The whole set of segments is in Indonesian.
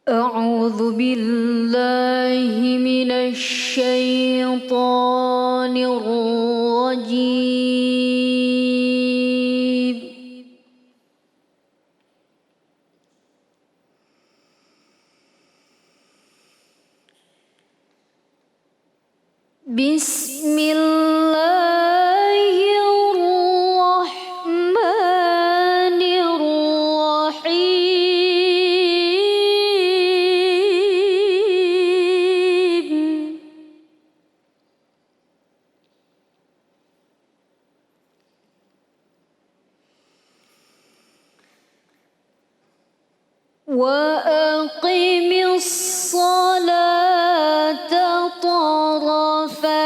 أعوذ بالله من الشيطان الرجيم. بسم الله الرحمن الرحيم. وأقم الصلاة طرفي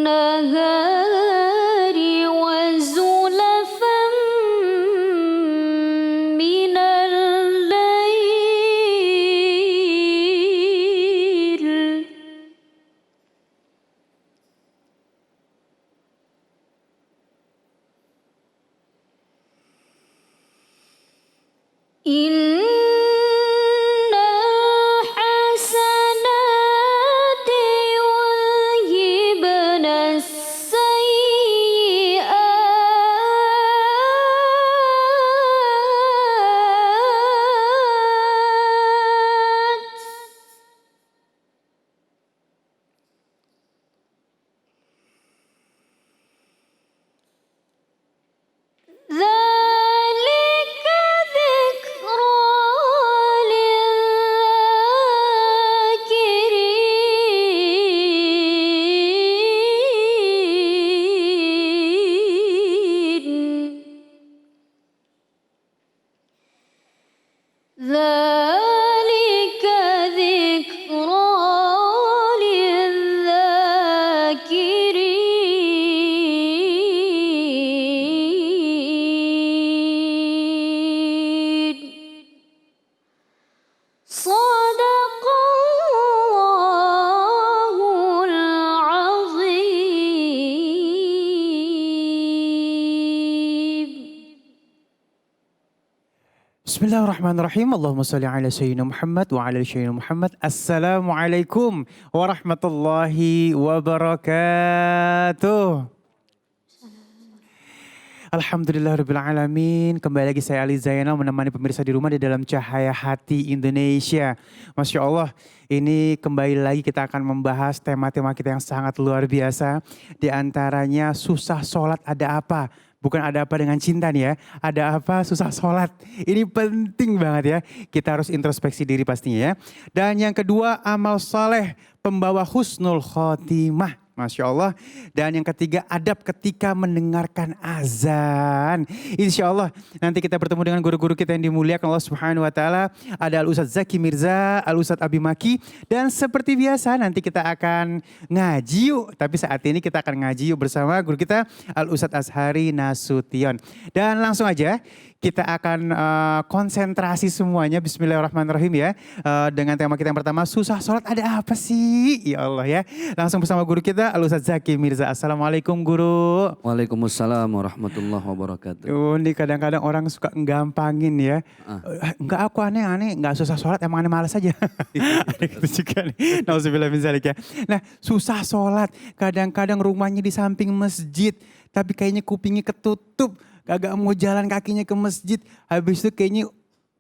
النهار وزلفا من الليل إن الحسنات يذهبن السيئات ذلك ذكرى للذاكرين. ذلك ذكرى للذاكرين. صدق الله العظيم. Bismillahirrahmanirrahim. Allahumma salli ala Sayyidina Muhammad wa ala ali Sayyidina Muhammad. Assalamualaikum warahmatullahi wabarakatuh. Alhamdulillahirrabbilalamin. Kembali lagi saya Ali Zainal menemani pemirsa di rumah di dalam Cahaya Hati Indonesia. Masya Allah, ini kembali lagi kita akan membahas tema-tema kita yang sangat luar biasa. Di antaranya susah sholat ada apa? Bukan ada apa dengan cinta nih ya, ada apa susah sholat. Ini penting banget ya, kita harus introspeksi diri pastinya ya. Dan yang kedua, amal soleh pembawa husnul khotimah. Masya Allah. Dan yang ketiga, adab ketika mendengarkan azan. Insya Allah nanti kita bertemu dengan guru-guru kita yang dimuliakan Allah Subhanahu Wa Taala. Ada Al-Ustadz Zaki Mirza, Al-Ustadz Abi Maki. Dan seperti biasa nanti kita akan ngaji yuk. Tapi saat ini kita akan ngaji yuk bersama guru kita Al-Ustadz Azhari Nasution. Dan langsung aja kita akan konsentrasi semuanya. Bismillahirrahmanirrahim ya. Dengan tema kita yang pertama, susah sholat ada apa sih? Ya Allah ya. Langsung bersama guru kita Al-Ustadz Zaki Mirza. Assalamualaikum guru. Waalaikumsalam warahmatullahi wabarakatuh. Ini kadang-kadang orang suka nggampangin ya. Enggak, aku aneh-aneh, enggak susah sholat, emang aneh malas aja. Ada gitu juga nih. Nauzubillah min dzalik ya. Nah, susah sholat. Kadang-kadang rumahnya di samping masjid, tapi kayaknya kupingnya ketutup. Kagak mau jalan kakinya ke masjid. Habis itu kayaknya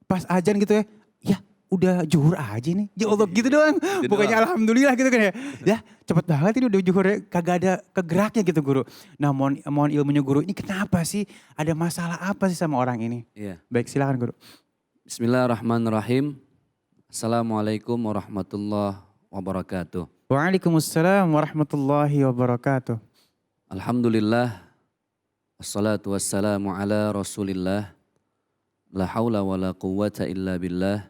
pas ajan gitu ya. Ya udah zuhur aja nih. Ya Allah gitu doang. Bukannya alhamdulillah gitu kan ya. Ya cepet banget ini udah zuhur ya. Kagak ada kegeraknya gitu guru. Nah mohon ilmunya guru, ini kenapa sih? Ada masalah apa sih sama orang ini? Iya. Baik silakan guru. Bismillahirrahmanirrahim. Assalamualaikum warahmatullahi wabarakatuh. Waalaikumsalam warahmatullahi wabarakatuh. Alhamdulillah. Assalatu wassalamu ala rasulillah. La hawla wa la quwwata illa billah.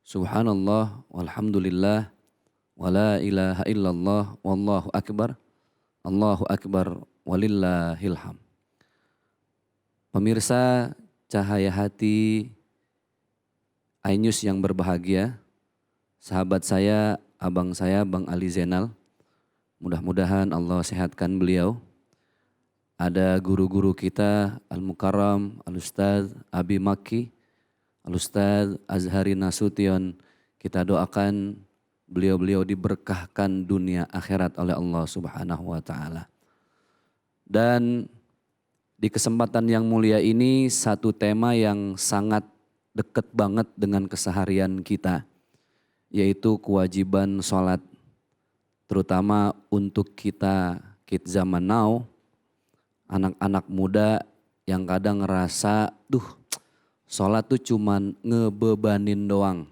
Subhanallah walhamdulillah. Wa la ilaha illallah wallahu akbar. Allahu akbar walillahilham. Pemirsa Cahaya Hati Ainus yang berbahagia, sahabat saya, abang saya, Bang Ali Zainal, mudah-mudahan Allah sehatkan beliau. Ada guru-guru kita, Al-Mukarram, Al-Ustadz, Abi Maki, Al-Ustadz Azhari Nasution. Kita doakan beliau-beliau diberkahkan dunia akhirat oleh Allah Subhanahu wa taala. Dan di kesempatan yang mulia ini satu tema yang sangat dekat banget dengan keseharian kita, yaitu kewajiban sholat. Terutama untuk kita kids zaman now, anak-anak muda yang kadang ngerasa, sholat tuh cuman ngebebanin doang.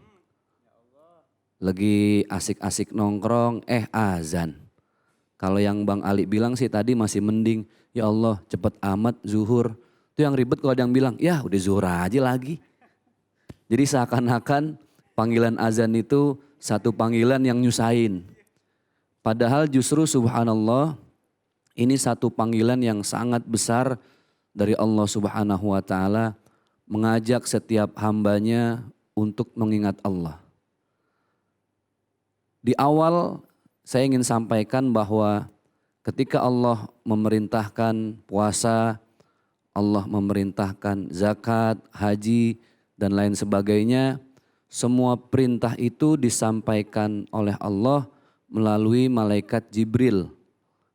Lagi asik-asik nongkrong, azan. Kalau yang Bang Ali bilang sih tadi masih mending, ya Allah cepet amat zuhur. Itu yang ribet kalau ada yang bilang, ya udah zuhur aja lagi. Jadi seakan-akan panggilan azan itu satu panggilan yang nyusahin. Padahal justru subhanallah ini satu panggilan yang sangat besar dari Allah Subhanahu wa taala, mengajak setiap hambanya untuk mengingat Allah. Di awal saya ingin sampaikan bahwa ketika Allah memerintahkan puasa, Allah memerintahkan zakat, haji, dan lain sebagainya, semua perintah itu disampaikan oleh Allah melalui malaikat Jibril.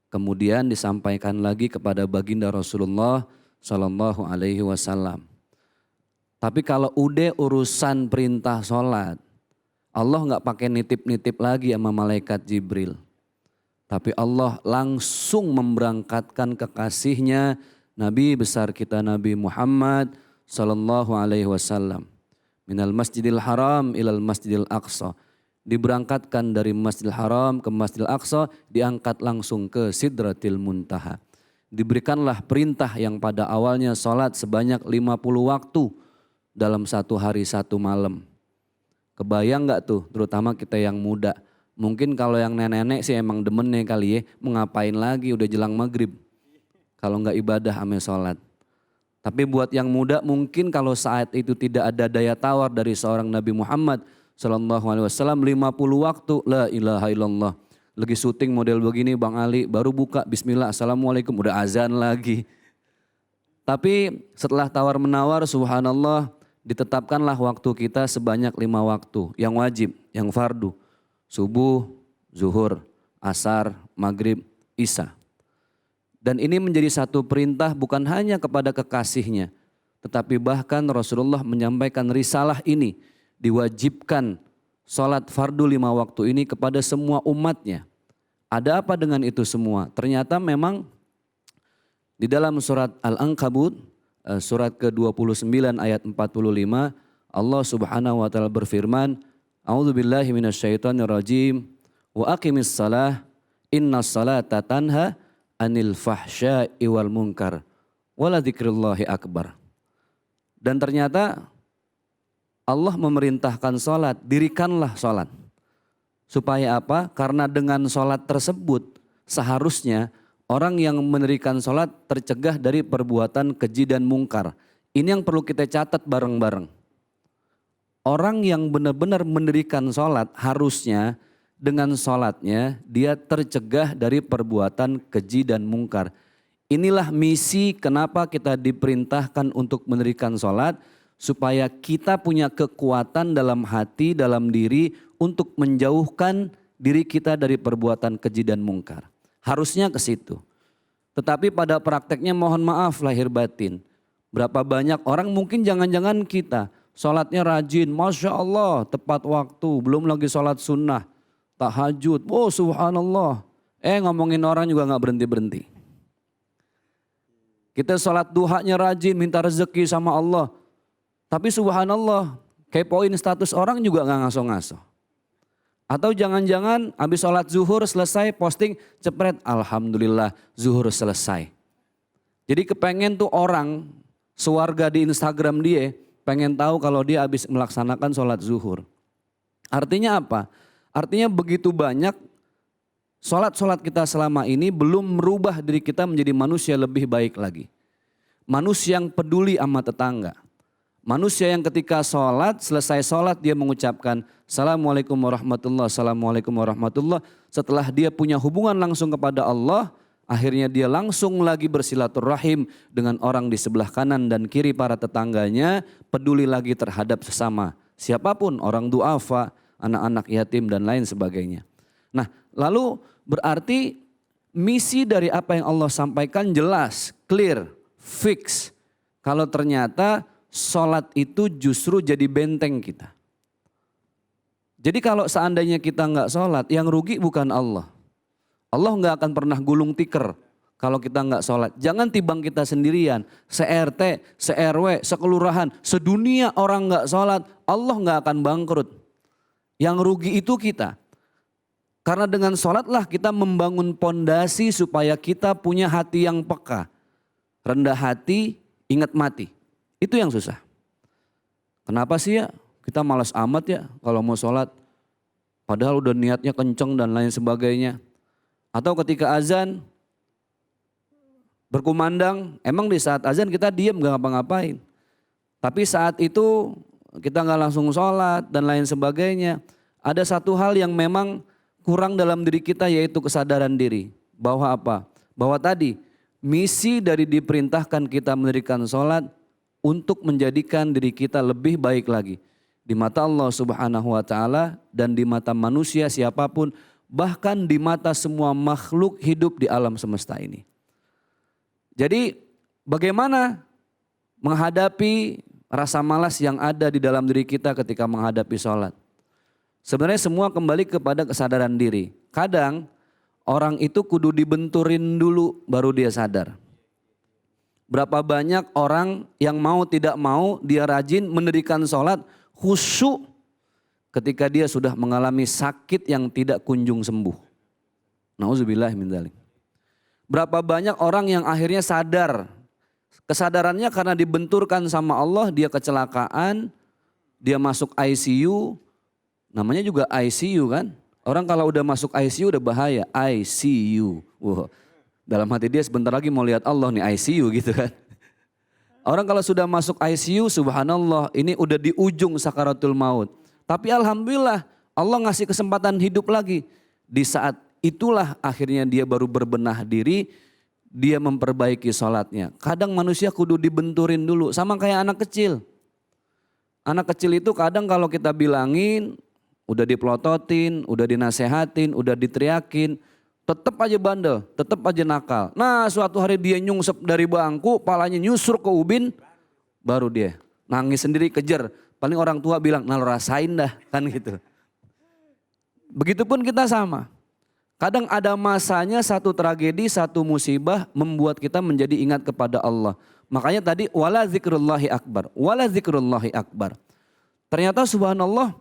Kemudian disampaikan lagi kepada baginda Rasulullah Sallallahu Alaihi Wasallam. Tapi kalau udah urusan perintah sholat, Allah nggak pakai nitip-nitip lagi sama malaikat Jibril. Tapi Allah langsung memberangkatkan kekasihnya, Nabi besar kita Nabi Muhammad Sallallahu Alaihi Wasallam. Minal Masjidil Haram ilal Masjidil Aqsa. Diberangkatkan dari Masjidil Haram ke Masjidil Aqsa, diangkat langsung ke Sidratil Muntaha. Diberikanlah perintah yang pada awalnya sholat sebanyak 50 waktu dalam satu hari satu malam. Kebayang gak tuh, terutama kita yang muda. Mungkin kalau yang nenek-nenek sih emang demennya kali ya, mengapain lagi udah jelang maghrib. Kalau gak ibadah ame sholat. Tapi buat yang muda mungkin kalau saat itu tidak ada daya tawar dari seorang Nabi Muhammad Sallallahu Alaihi Wasallam 50 waktu, la ilaha illallah. Lagi syuting model begini Bang Ali, baru buka bismillah assalamualaikum udah azan lagi. Tapi setelah tawar menawar subhanallah, ditetapkanlah waktu kita sebanyak 5 waktu yang wajib, yang fardu. Subuh, zuhur, asar, maghrib, isya. Dan ini menjadi satu perintah bukan hanya kepada kekasihnya, tetapi bahkan Rasulullah menyampaikan risalah ini, diwajibkan sholat fardu 5 waktu ini kepada semua umatnya. Ada apa dengan itu semua? Ternyata memang di dalam surat Al-Ankabut, surat ke-29 ayat 45, Allah Subhanahu wa taala berfirman, A'udzubillahi minasyaitonirrajim, wa aqimis shalah, innas salata tanha anil fahsya'i wal munkar, wala dzikrullahi akbar. Dan ternyata Allah memerintahkan sholat, dirikanlah sholat. Supaya apa? Karena dengan sholat tersebut seharusnya orang yang mendirikan sholat tercegah dari perbuatan keji dan mungkar. Ini yang perlu kita catat bareng-bareng. Orang yang benar-benar mendirikan sholat harusnya dengan sholatnya dia tercegah dari perbuatan keji dan mungkar. Inilah misi kenapa kita diperintahkan untuk mendirikan sholat. Supaya kita punya kekuatan dalam hati, dalam diri untuk menjauhkan diri kita dari perbuatan keji dan mungkar. Harusnya ke situ. Tetapi pada prakteknya mohon maaf lahir batin. Berapa banyak orang mungkin jangan-jangan kita sholatnya rajin, Masya Allah tepat waktu, belum lagi sholat sunnah, tahajud, oh subhanallah. Ngomongin orang juga gak berhenti-berhenti. Kita sholat duhanya rajin, minta rezeki sama Allah. Tapi subhanallah, kepoin status orang juga gak ngaso-ngaso. Atau jangan-jangan habis sholat zuhur selesai posting cepret, alhamdulillah zuhur selesai. Jadi kepengen tuh orang sewarga di Instagram dia pengen tahu kalau dia habis melaksanakan sholat zuhur. Artinya apa? Artinya begitu banyak sholat-sholat kita selama ini belum merubah diri kita menjadi manusia lebih baik lagi. Manusia yang peduli sama tetangga. Manusia yang ketika sholat, selesai sholat dia mengucapkan Assalamualaikum warahmatullah, Assalamualaikum warahmatullah. Setelah dia punya hubungan langsung kepada Allah, Akhirnya dia langsung lagi bersilaturahim dengan orang di sebelah kanan dan kiri para tetangganya, peduli lagi terhadap sesama. Siapapun, orang duafa, anak-anak yatim dan lain sebagainya. Nah, lalu berarti misi dari apa yang Allah sampaikan jelas, clear, fix. Kalau ternyata sholat itu justru jadi benteng kita. Jadi kalau seandainya kita nggak sholat, yang rugi bukan Allah. Allah nggak akan pernah gulung tikar kalau kita nggak sholat. Jangan timbang kita sendirian, se-RT, se-RW, sekelurahan, sedunia orang nggak sholat, Allah nggak akan bangkrut. Yang rugi itu kita. Karena dengan sholatlah kita membangun pondasi supaya kita punya hati yang peka. Rendah hati, ingat mati. Itu yang susah. Kenapa sih ya kita malas amat ya kalau mau sholat. Padahal udah niatnya kenceng dan lain sebagainya. Atau ketika azan berkumandang, emang di saat azan kita diam gak ngapa-ngapain. Tapi saat itu kita gak langsung sholat dan lain sebagainya. Ada satu hal yang memang kurang dalam diri kita yaitu kesadaran diri. Bahwa apa? Bahwa tadi misi dari diperintahkan kita mendirikan sholat untuk menjadikan diri kita lebih baik lagi. Di mata Allah Subhanahu wa ta'ala dan di mata manusia siapapun. Bahkan di mata semua makhluk hidup di alam semesta ini. Jadi bagaimana menghadapi rasa malas yang ada di dalam diri kita ketika menghadapi sholat. Sebenarnya semua kembali kepada kesadaran diri. Kadang orang itu kudu dibenturin dulu baru dia sadar. Berapa banyak orang yang mau tidak mau dia rajin mendirikan sholat khusyuk ketika dia sudah mengalami sakit yang tidak kunjung sembuh. Nauzubillah min dzalik. Berapa banyak orang yang akhirnya sadar. Kesadarannya karena dibenturkan sama Allah, dia kecelakaan, dia masuk ICU. Namanya juga ICU kan. Orang kalau udah masuk ICU udah bahaya, ICU. Wow. Dalam hati dia sebentar lagi mau lihat Allah nih ICU gitu kan. Orang kalau sudah masuk ICU subhanallah ini udah di ujung sakaratul maut. Tapi alhamdulillah Allah ngasih kesempatan hidup lagi. Di saat itulah akhirnya dia baru berbenah diri, dia memperbaiki sholatnya. Kadang manusia kudu dibenturin dulu, sama kayak anak kecil. Anak kecil itu kadang kalau kita bilangin, udah dipelototin, udah dinasehatin, udah diteriakin, tetap aja bandel, tetap aja nakal. Nah suatu hari dia nyungsep dari bangku, palanya nyusur ke ubin, baru dia nangis sendiri kejar. Paling orang tua bilang, nah lo rasain dah kan gitu. Begitupun kita sama. Kadang ada masanya satu tragedi, satu musibah membuat kita menjadi ingat kepada Allah. Makanya tadi wala zikrullahi akbar, wala zikrullahi akbar. Ternyata subhanallah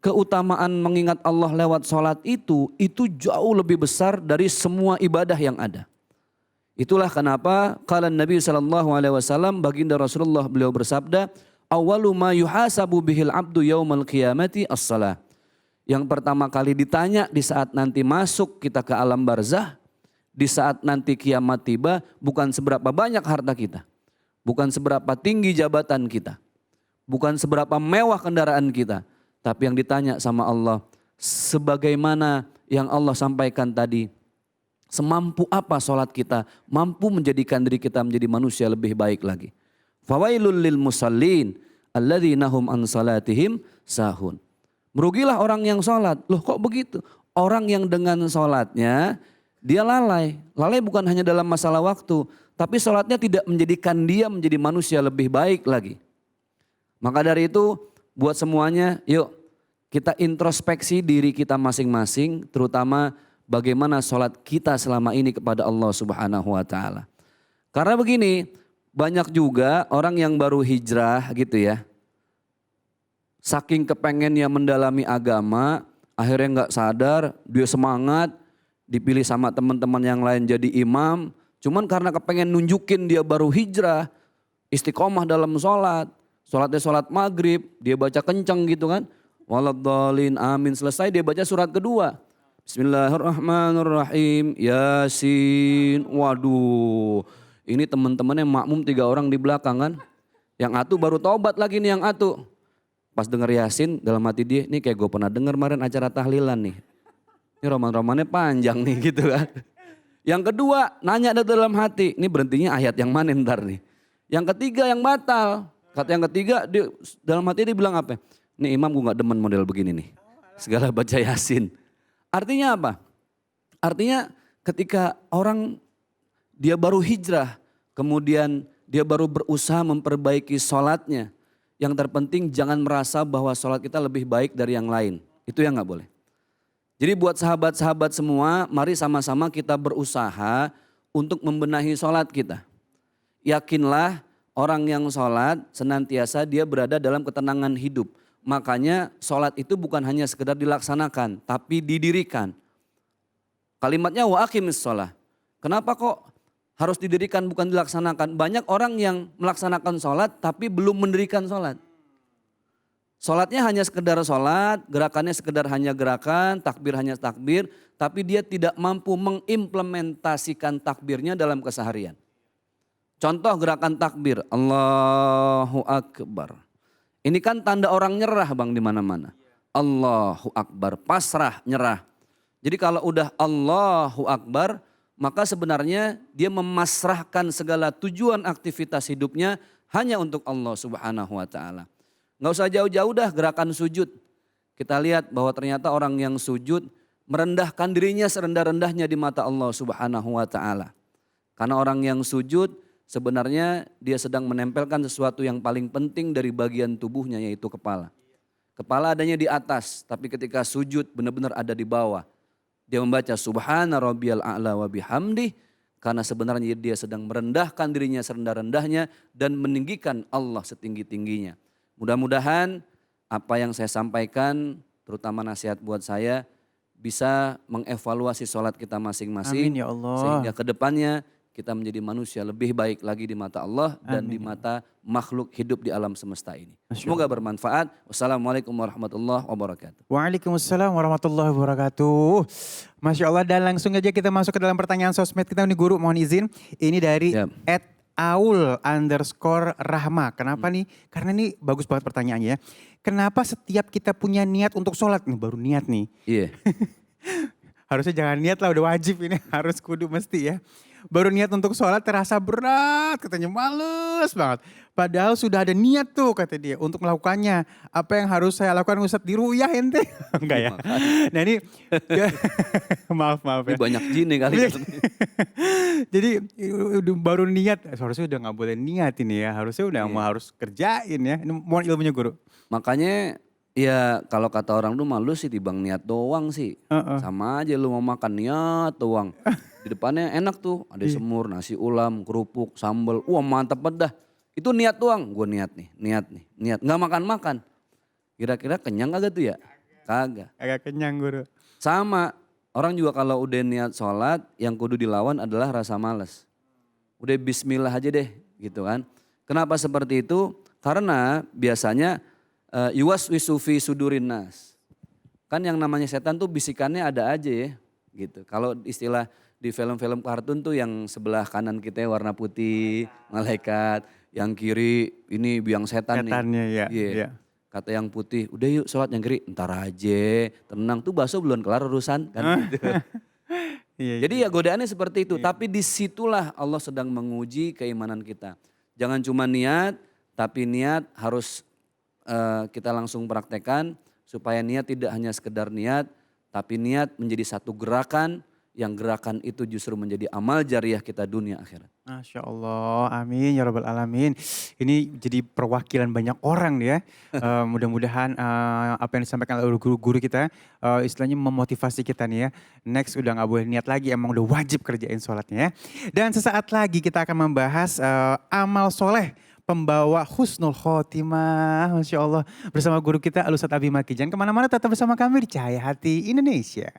keutamaan mengingat Allah lewat sholat itu jauh lebih besar dari semua ibadah yang ada. Itulah kenapa kala Nabi SAW baginda Rasulullah beliau bersabda, awalu ma yuhasabu bihil abdu yaumal qiyamati as-salah. Yang pertama kali ditanya di saat nanti masuk kita ke alam barzah, di saat nanti kiamat tiba, bukan seberapa banyak harta kita, bukan seberapa tinggi jabatan kita, bukan seberapa mewah kendaraan kita, tapi yang ditanya sama Allah, sebagaimana yang Allah sampaikan tadi, semampu apa sholat kita, mampu menjadikan diri kita menjadi manusia lebih baik lagi. Fawailul lil musallin alladzina hum an salatihim sahun. Merugilah orang yang sholat. Loh kok begitu? Orang yang dengan sholatnya dia lalai. Lalai bukan hanya dalam masalah waktu, tapi sholatnya tidak menjadikan dia menjadi manusia lebih baik lagi. Maka dari itu buat semuanya yuk kita introspeksi diri kita masing-masing, terutama bagaimana sholat kita selama ini kepada Allah Subhanahu wa ta'ala. Karena begini, banyak juga orang yang baru hijrah gitu ya. Saking kepengennya mendalami agama, akhirnya nggak sadar, dia semangat, dipilih sama teman-teman yang lain jadi imam. Cuman karena kepengen nunjukin dia baru hijrah, istiqomah dalam sholat. Sholatnya sholat maghrib, dia baca kenceng gitu kan. Waladhdallin amin, selesai dia baca surat kedua. Bismillahirrahmanirrahim, Yasin. Waduh, ini teman-temannya makmum 3 orang di belakang kan. Yang atu baru taubat lagi nih yang atu. Pas denger Yasin dalam hati dia, nih kayak gue pernah denger kemarin acara tahlilan nih. Ini roman-romannya panjang nih gitu kan. Yang kedua, nanya dari dalam hati. Ini berhentinya ayat yang mana ntar nih. Yang ketiga yang batal. Kata yang ketiga, dalam hati dia bilang apa? Nih imam gue gak demen model begini nih. Segala baca Yasin. Artinya apa? Artinya ketika orang dia baru hijrah, kemudian dia baru berusaha memperbaiki sholatnya. Yang terpenting jangan merasa bahwa sholat kita lebih baik dari yang lain. Itu yang gak boleh. Jadi buat sahabat-sahabat semua, mari sama-sama kita berusaha untuk membenahi sholat kita. Yakinlah orang yang sholat senantiasa dia berada dalam ketenangan hidup. Makanya sholat itu bukan hanya sekedar dilaksanakan, tapi didirikan. Kalimatnya wa aqimis sholat. Kenapa kok harus didirikan bukan dilaksanakan? Banyak orang yang melaksanakan sholat tapi belum mendirikan sholat. Sholatnya hanya sekedar sholat, gerakannya sekedar hanya gerakan, takbir hanya takbir. Tapi dia tidak mampu mengimplementasikan takbirnya dalam keseharian. Contoh gerakan takbir, Allahu Akbar. Ini kan tanda orang nyerah bang di mana-mana. Allahu Akbar, pasrah, nyerah. Jadi kalau udah Allahu Akbar, maka sebenarnya dia memasrahkan segala tujuan aktivitas hidupnya hanya untuk Allah Subhanahu wa Ta'ala. Nggak usah jauh-jauh dah gerakan sujud. Kita lihat bahwa ternyata orang yang sujud merendahkan dirinya serendah-rendahnya di mata Allah Subhanahu wa Ta'ala. Karena orang yang sujud sebenarnya dia sedang menempelkan sesuatu yang paling penting dari bagian tubuhnya yaitu kepala. Kepala adanya di atas, tapi ketika sujud benar-benar ada di bawah. Dia membaca Subhana rabbiyal a'la wa bihamdih, karena sebenarnya dia sedang merendahkan dirinya serendah-rendahnya dan meninggikan Allah setinggi-tingginya. Mudah-mudahan apa yang saya sampaikan, terutama nasihat buat saya, bisa mengevaluasi sholat kita masing-masing. Amin ya Allah. Sehingga ke depannya kita menjadi manusia lebih baik lagi di mata Allah dan Amin. di mata makhluk hidup di alam semesta ini. Masya Semoga bermanfaat. Wassalamualaikum warahmatullahi wabarakatuh. Waalaikumsalam warahmatullahi wabarakatuh. Masya Allah, dan langsung aja kita masuk ke dalam pertanyaan sosmed kita nih guru, mohon izin. Ini dari Yap. @aul_rahma. Kenapa nih? Karena ini bagus banget pertanyaannya ya. Kenapa setiap kita punya niat untuk sholat nih, baru niat nih. Iya. Harusnya jangan niat lah, udah wajib ini, harus kudu mesti ya. Baru niat untuk sholat terasa berat, katanya males banget. Padahal sudah ada niat tuh kata dia untuk melakukannya. Apa yang harus saya lakukan Ustadz, diruyah ente? Enggak ya. Nah ini, maaf Ini ya. banyak jin nih kali. Jadi baru niat, harusnya udah gak boleh niat ini ya. Harusnya udah mau harus kerjain ya. Ini mohon ilmunya guru. Makanya ya kalau kata orang tuh malu sih dibang niat doang sih. Sama aja lu mau makan niat doang. Di depannya enak tuh, ada semur, nasi ulam, kerupuk, sambal. Wah mantap banget dah. Itu niat doang, gue niat nih. Nggak makan-makan. Kira-kira kenyang kagak tuh ya? Kagak. Agak kenyang guru. Sama, orang juga kalau udah niat sholat, yang kudu dilawan adalah rasa malas. Udah bismillah aja deh gitu kan. Kenapa seperti itu? Karena biasanya yuwaswisu fi sudurin nas. Kan yang namanya setan tuh bisikannya ada aja ya gitu. Kalau istilah di film-film kartun tuh yang sebelah kanan kita warna putih, malaikat. Yang kiri ini biang setan nih. Setannya ya. Iya. Ya. Kata yang putih, udah yuk sholat, yang kiri ntar aja, tenang tuh bakso belum kelar urusan kan gitu. Iya, Jadi ya godaannya seperti itu, tapi disitulah Allah sedang menguji keimanan kita. Jangan cuma niat, tapi niat harus kita langsung praktekkan supaya niat tidak hanya sekedar niat, tapi niat menjadi satu gerakan, yang gerakan itu justru menjadi amal jariah kita dunia akhirat. Masya Allah, amin ya rabbal alamin. Ini jadi perwakilan banyak orang nih ya. Mudah-mudahan apa yang disampaikan oleh guru-guru kita, istilahnya memotivasi kita nih ya. Next udah gak boleh niat lagi, emang udah wajib kerjain sholatnya ya. Dan sesaat lagi kita akan membahas amal soleh pembawa husnul khotimah. Masya Allah, bersama guru kita Al Ustadz Abi Maki. Jangan kemana-mana, tetap bersama kami di Cahaya Hati Indonesia.